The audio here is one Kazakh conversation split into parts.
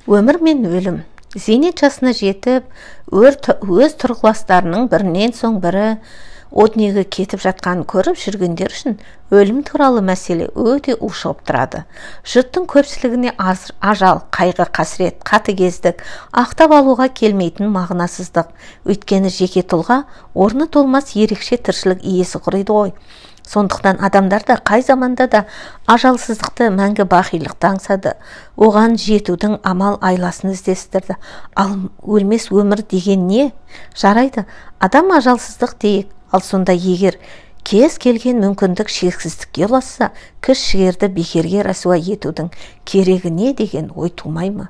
Өмір мен өлім. Зейнет жасына жетіп, өз тұрғыластарының бірінен соң бірі о дүниеге кетіп жатқанын көріп жүргендер үшін өлім туралы мәселе өте ушығып тұрады. Жұрттың көпшілігіне ажал, қайғы, қасірет, қатыгездік ақтап алуға келмейтін мағынасыздық. Өйткені жеке тұлға орны толмас ерекше тіршілік иесі құриды ғой. Сондықтан адамдар да қай заманда да ажалсыздықты, мәңгі бақилықты аңсады. Оған жетудің амал айласын іздестірді. Ал өлмес өмір деген не? Жарайды, адам ажалсыздық дейік. Ал сонда егер кез келген мүмкіндік шексіздікке ұласса, күш-жігерді бекерге рәсуа етудің керегі не деген ой тумай ма?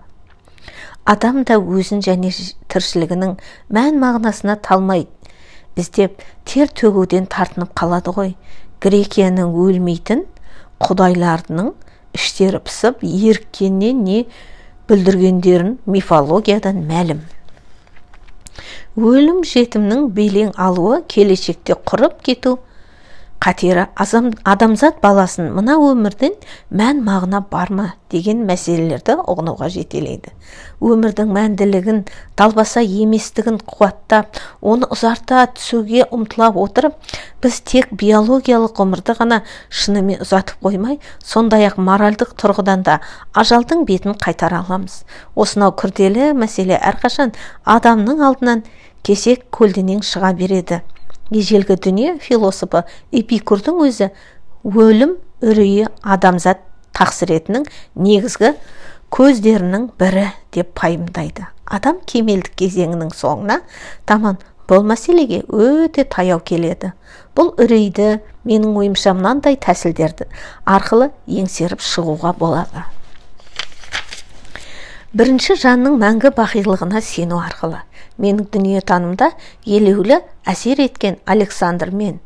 Адам да өзін және тіршілігінің мән мағынасына талмай іздеп, тер төгуден тартынып қалады ғой. Грекияның өлмейтін құдайларының іштері пысып, еріккеннен не бүлдіргендерін мифологиядан мәлім. Өлім жетімнің белең алуы, келешекте құрып кету қатері адамзат баласын мына өмірден мән мағына бар ма деген мәселелерді ұғынуға жетелейді. Өмірдің мәнділігін, далбаса еместігін қуаттап, оны ұзарта түсуге ұмтыла отырып, біз тек биологиялық ғұмырды ғана шынымен ұзатып қоймай, сондай-ақ моральдық тұрғыдан да ажалдың бетін қайтара аламыз. Осынау күрделі мәселе әрқашан адамның алдынан кесек көлденең шыға береді. Ежелгі дүние философы Эпикурдың өзі өлім үрейі адамзат тақсіретінің негізгі көздерінің бірі деп пайымдайды. Адам кемелдік кезеңінің соңына таман бұл мәселеге өте таяу келеді. Бұл үрейді менің ойымша мынандай тәсілдерді арқылы еңсеріп шығуға болады. Бірінші, жанның мәңгі бақилығына сену арқылы. Менің дүниетанымда елеулі әсер еткен Александр мен.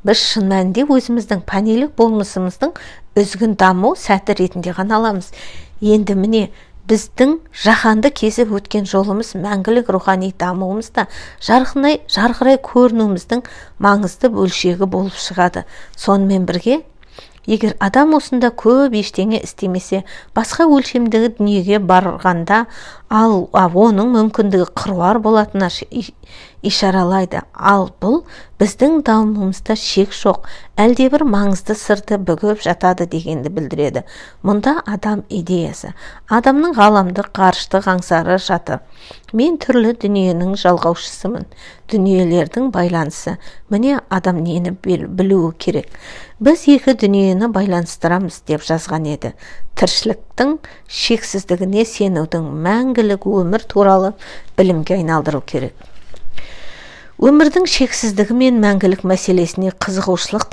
Біз шын мәнінде өзіміздің пәнилік болмысымыздың үзгін даму сәті ретінде ғана аламыз. Енді міне біздің жаһанды кезіп өткен жолымыз мәңгілік рухани дамуымызда жарқырай көрінуіміздің маңызды бөлшегі болып шығады. Сонымен бірге, егер адам осында көп ештеңе істемесе, басқа өлшемдегі дүниеге барғанда, ал оның мүмкіндігі қыруар болатынына ишаралайды. Ал бұл біздің дамуымызда шек жоқ, әлдебір маңызды сырды бүгіп жатады дегенді білдіреді. Мұнда адам идеясы, адамның ғаламдық ғарыштық аңсары жатыр. Мен түрлі дүниенің жалғаушысымын. Дүниелердің байланысы. Міне адам нені білуі керек. Біз екі дүниені байланыстырамыз деп жазған еді. Тіршіліктің шексіздігіне сенудің мәңгілік өмір туралы білімге айналдыру керек. Өмірдің шексіздігі мен мәңгілік мәселесіне қызығушылық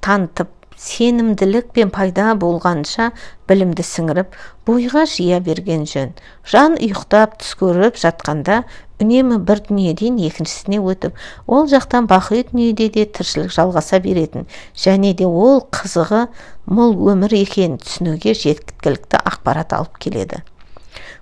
танытып, сенімділік пен пайда болғанша білімді сіңіріп, бойға жия берген жөн. Жан ұйықтап түс көріп жатқанда үнемі бір дүниеден екіншісіне өтіп, ол жақтан бақи дүниеде де тіршілік жалғаса беретін, және де ол қызығы мол өмір екенін түсінуге жеткілікті ақпарат алып келеді.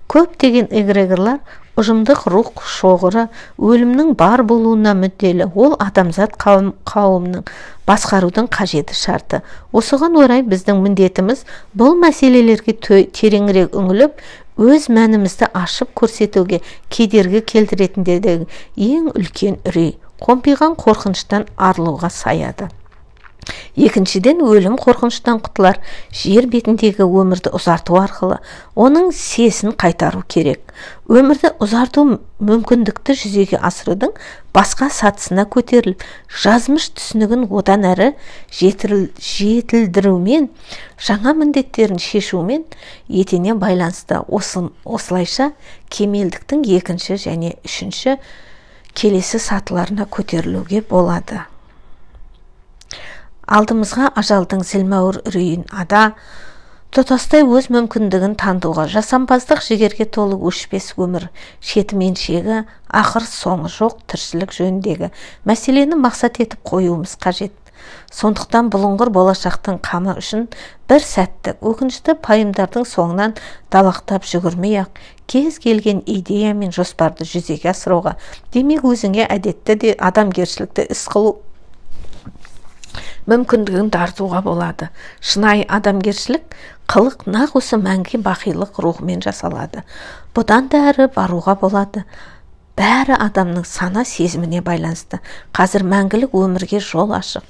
Көптеген эгрегорлар ұжымдық рух шоғыры өлімнің бар болуына мүдделі. Ол адамзат қауымның басқарудың қажеті шарты. Осыған орай біздің міндетіміз бұл мәселелерге тереңірек үңіліп, өз мәнімізді ашып көрсетуге кедергі келтіретіндегі ең үлкен үрей, қомпиған қорқыныштан арылуға саяды. Екіншіден, өлім қорқыныштан құтылар, жер бетіндегі өмірді ұзарту арқылы оның сесін қайтару керек. Өмірді ұзарту мүмкіндікті жүзеге асырудың басқа сатысына көтеріліп, жазмыш түсінігін одан әрі жетілдірумен, жаңа міндеттерін шешумен етене байланысты. Осылайша кемелдіктің екінші және үшінші келесі сатыларына көтерілуге болады. Алдымызға ажалдың зілмауыр үрейін ада, тұтастай өз мүмкіндігін таңдауға, жасампаздық жігерге толы өшпес өмір, шетімен шегі, ақыр соңы жоқ тіршілік жөніндегі мәселені мақсат етіп қоюымыз қажет. Сондықтан бұлыңғыр болашақтың қамы үшін бір сәттік өкінішті пайымдардың соңынан далақтап жүгірмей-ақ, кез келген идея мен жоспарды жүзеге асыруға, демек өзіңе әдетті де адамгершілікті іс қылу мүмкіндігін тартуға болады. Шынайы адамгершілік қылық нақ осы мәңгі бақилық рухымен жасалады. Бұдан да әрі баруға болады. Бәрі адамның сана сезіміне байланысты. Қазір мәңгілік өмірге жол ашық.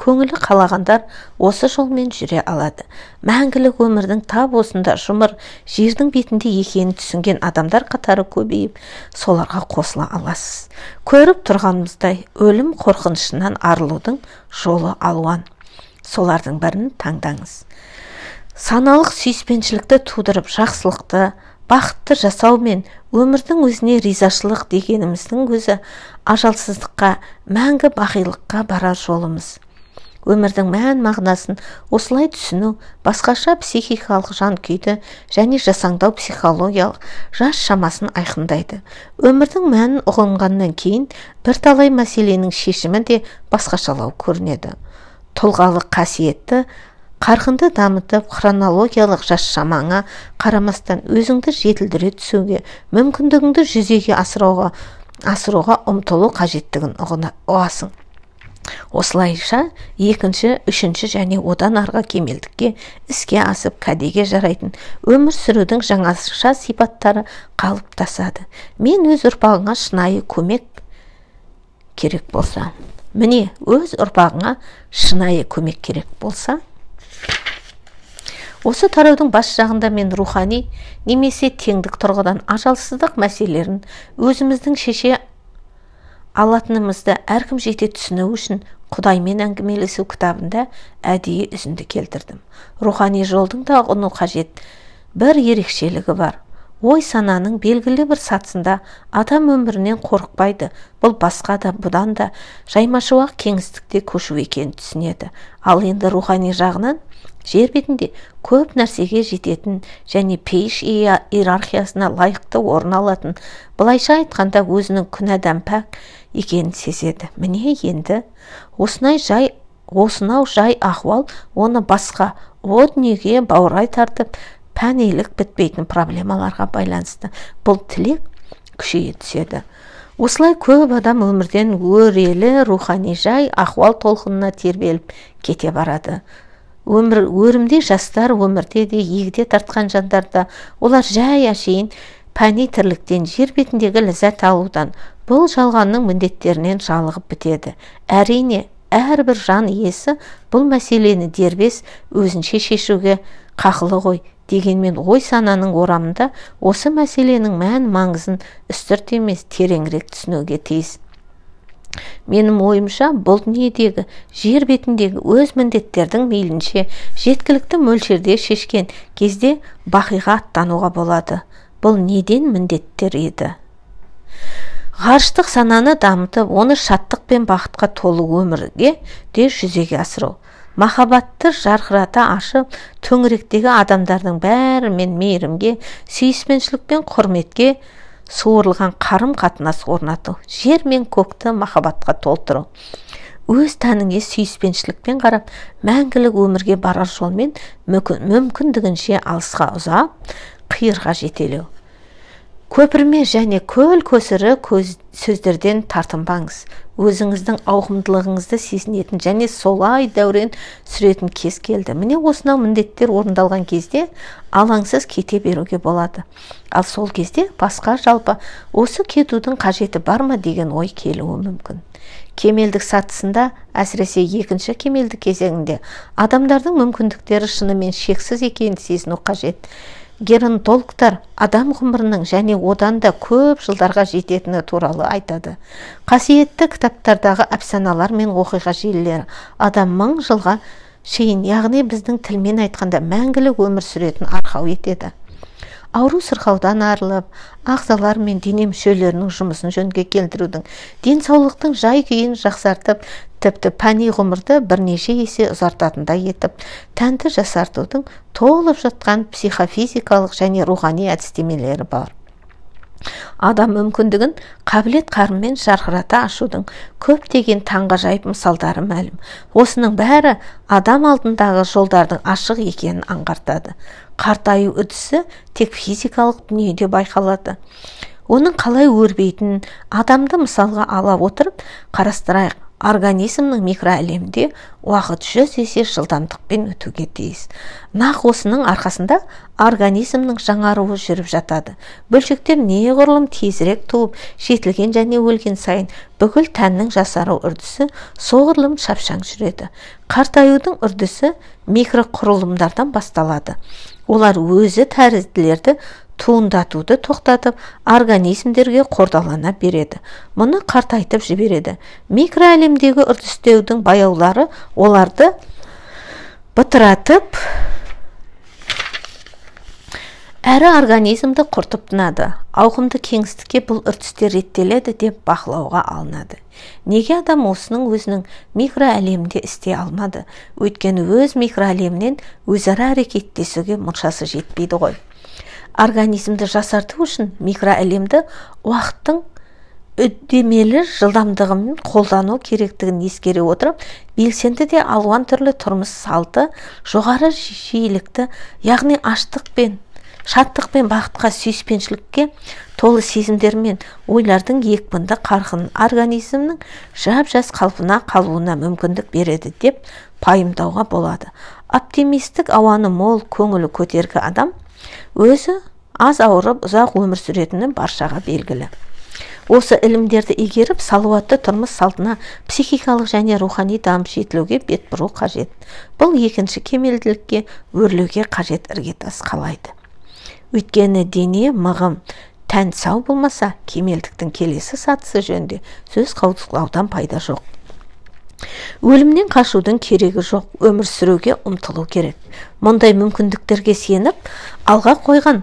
Көңілі қалағандар осы жолмен жүре алады. Мәңгілік өмірдің тап осында жұмыр жердің бетінде екенін түсінген адамдар қатары көбейіп, соларға қосыла аласыз. Көріп тұрғанымыздай, өлім қорқынышынан арылудың жолы алуан. Солардың бірін таңдаңыз. Саналық сүйіспеншілікті тудырып, жақсылықты, бақытты жасау мен өмірдің өзіне ризашылық дегеніміздің өзі ажалсыздыққа, мәңгі бақилыққа барар жолымыз. Өмірдің мән мағынасын осылай түсіну басқаша психикалық жан күйді және жасаңдау психологиялық жас шамасын айқындайды. Өмірдің мәнін ұғынғаннан кейін бірталай мәселенің шешімі де басқашалау көрінеді. Тұлғалық қасиетті қарқынды дамытып, хронологиялық жас шамаңа қарамастан өзіңді жетілдіре түсуге, мүмкіндігіңді жүзеге асыруға ұмтылу қажеттігін ұғасың. Осылайша екінші, үшінші және одан арғы кемелдікке іске асып кәдеге жарайтын өмір сүрудің жаңаша сипаттары қалыптасады. Мен өз ұрпағыңа шынайы көмек керек болса, міне өз ұрпағыңа шынайы көмек керек болса, осы тараудың бас жағында мен рухани немесе теңдік тұрғыдан ажалсыздық мәселелерін өзіміздің шеше алатынымызды әркім жете түсіну үшін Құдаймен әңгімелесу кітабында әдейі үзінді келтірдім. Рухани жолдың да ұғыну қажет бір ерекшелігі бар. Ой сананың белгілі бір сатысында адам өмірінен қорықпайды. Бұл басқа да бұдан да жаймашуақ кеңістікте көшу екенін түсінеді. Ал енді рухани жағынан жер бетінде көп нәрсеге жететін және пейіш иерархиясына лайықты орын алатын, былайша айтқанда өзінің күнәдан пәк екенін сезеді. Міне енді осынау жай ахуал оны басқа о дүниеге баурай тартып, пәнилік бітпейтін проблемаларға байланысты бұл тілек күшейе түседі. Осылай көп адам өмірден өрелі рухани жай ахуал толқынына тербеліп кете барады. Өрімде жастар өмірде де егде тартқан жандарда, олар жай әшейін пәни тірліктен, жер бетіндегі ләззат алудан, бұл жалғанның міндеттерінен жалығып бітеді. Әрине, әрбір жан иесі бұл мәселені дербес өзінше шешуге қақылы ғой. Дегенмен ой сананың орамында осы мәселенің мән маңызын үстірт емес тереңірек түсінуге тиіс. Менің ойымша бұл дүниедегі жер бетіндегі өз міндеттердің мейлінше жеткілікті мөлшерде шешкен кезде бақиға аттануға болады. Бұл неден міндеттер еді? Ғарыштық сананы дамытып, оны шаттық пен бақытқа толы өмірге де жүзеге асыру. Махаббатты жарқырата ашып, төңіректегі адамдардың бәрімен мейірімге, сүйіспеншілік пен құрметке суырылған қарым қатынас орнату, жер мен көкті махаббатқа толтыру. Өз тәніңе сүйіспеншілікпен қарап, мәңгілік өмірге барар жолмен мүмкіндігінше алысқа ұзап, қиырға жетелеу. Көпірме және көл көсірі сөздерден тартынбаңыз. Өзіңіздің ауқымдылығыңызды сезінетін және солай дәурен сүретін кез келді. Міне осынау міндеттер орындалған кезде алаңсыз кете беруге болады. Ал сол кезде басқа жалпы осы кетудің қажеті бар ма деген ой келуі мүмкін. Кемелдік сатысында, әсіресе екінші кемелдік кезеңінде адамдардың мүмкіндіктері шынымен шексіз екенін сезіну қажет. Геронтологтар адам ғұмырының және одан да көп жылдарға жететіні туралы айтады. Қасиетті кітаптардағы әпсаналар мен оқиға желілері адам 1000 жылға шейін, яғни біздің тілмен айтқанда мәңгілік өмір сүретін арқау етеді. Ауру сырқаудан арылып, ағзалар мен дене мүшелерінің жұмысын жөнге келтірудің, денсаулықтың жай күйін жақсартып, тіпті пәни ғұмырды бірнеше есе ұзартатындай етіп, тәнді жасартудың толып жатқан психофизикалық және рухани әдістемелері бар. Адам мүмкіндігін қабілет-қарыммен жарқырата ашудың көптеген таңғажайып мысалдары мәлім. Осының бәрі адам алдындағы жолдардың ашық екенін аңғартады. Қартаю үдісі тек физикалық дүниеде байқалады. Оның қалай өрбейтінін адамды мысалға ала отырып қарастырайық. организмнің микроәлемде уақыт 100 есе жылдамдықпен өтуге тиіс. Нақ осының арқасында организмнің жаңаруы жүріп жатады. Бөлшектер неғұрлым тезірек туып, жетілген және өлген сайын бүкіл тәннің жасару үрдісі соғұрлым шапшаң жүреді. Қартаюдың үрдісі микроқұрылымдардан басталады. Олар өзі тәрізділерді туындатуды тоқтатып, организмдерге қордалана береді. Мұны қартайтып жібереді. Микроәлемдегі үрдістеудің баяулары оларды бытыратып, әрі организмді құртып тынады. Ауқымды кеңістікке бұл үрдістер реттеледі деп бақылауға алынады. Неге адам осының өзінің микроәлемінде істей алмады? Өйткені өз микроәлемінен өзара әрекеттесуге мұршасы жетпейді ғой. Организмді жасарту үшін микроәлемді уақыттың үдемелі жылдамдығымен қолдану керектігін ескере отырып, белсенді де алуан түрлі тұрмыс салты, жоғары жиілікті, яғни аштықпен, шаттықпен, бақытқа, сүйіспеншілікке толы сезімдермен ойлардың екпінді қарқынын организмнің жап-жас қалпына қалуына мүмкіндік береді деп пайымдауға болады. Оптимистік ауаны мол, көңілі көтеркі адам өзі аз ауырып, ұзақ өмір сүретіні баршаға белгілі. Осы ілімдерді игеріп, салауатты тұрмыс салтына психикалық және рухани дамып жетілуге бет бұру қажет. Бұл екінші кемелділікке өрлеуге қажет іргетас қалайды. Өйткені дене, мығым, тән сау болмаса, кемелдіктің келесі сатысы жөнінде сөз қаузаудан пайда жоқ. Өлімнен қашудың керегі жоқ, өмір сүруге ұмтылу керек. Мұндай мүмкіндіктерге сеніп, алға қойған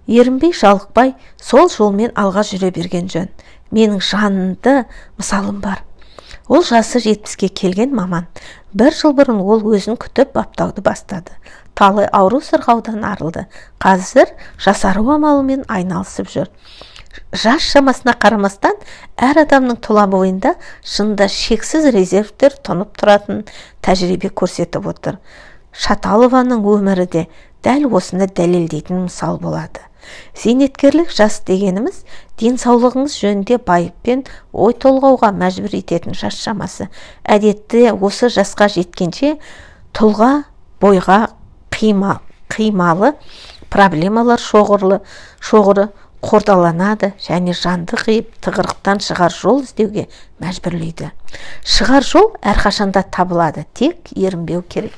ерінбей жалықпай, сол жолмен алға жүре берген жөн. Менің жанды мысалым бар. Ол жасы 70-ке келген маман. 1 жыл бұрын ол өзін күтіп баптауды бастады. Талай ауру сырғаудан арылды. Қазір жасару амалымен айналысып жүр. Жас шамасына қарамастан, әр адамның тұла бойында шынында шексіз резервтер тұнып тұратын тәжірибе көрсетіп отыр. Шаталованың өмірі де дәл осыны дәлелдейтін мысал болады. Зейнеткерлік жас дегеніміз денсаулығыңыз жөнінде байыппен ой толғауға мәжбүр ететін жас шамасы. Әдетте осы жасқа жеткенше тұлға бойға қималы проблемалар шоғыры қордаланады және жанды қиып тығырықтан шығар жол іздеуге мәжбүрлейді. Шығар жол әрқашанда табылады, тек ерінбеу керек.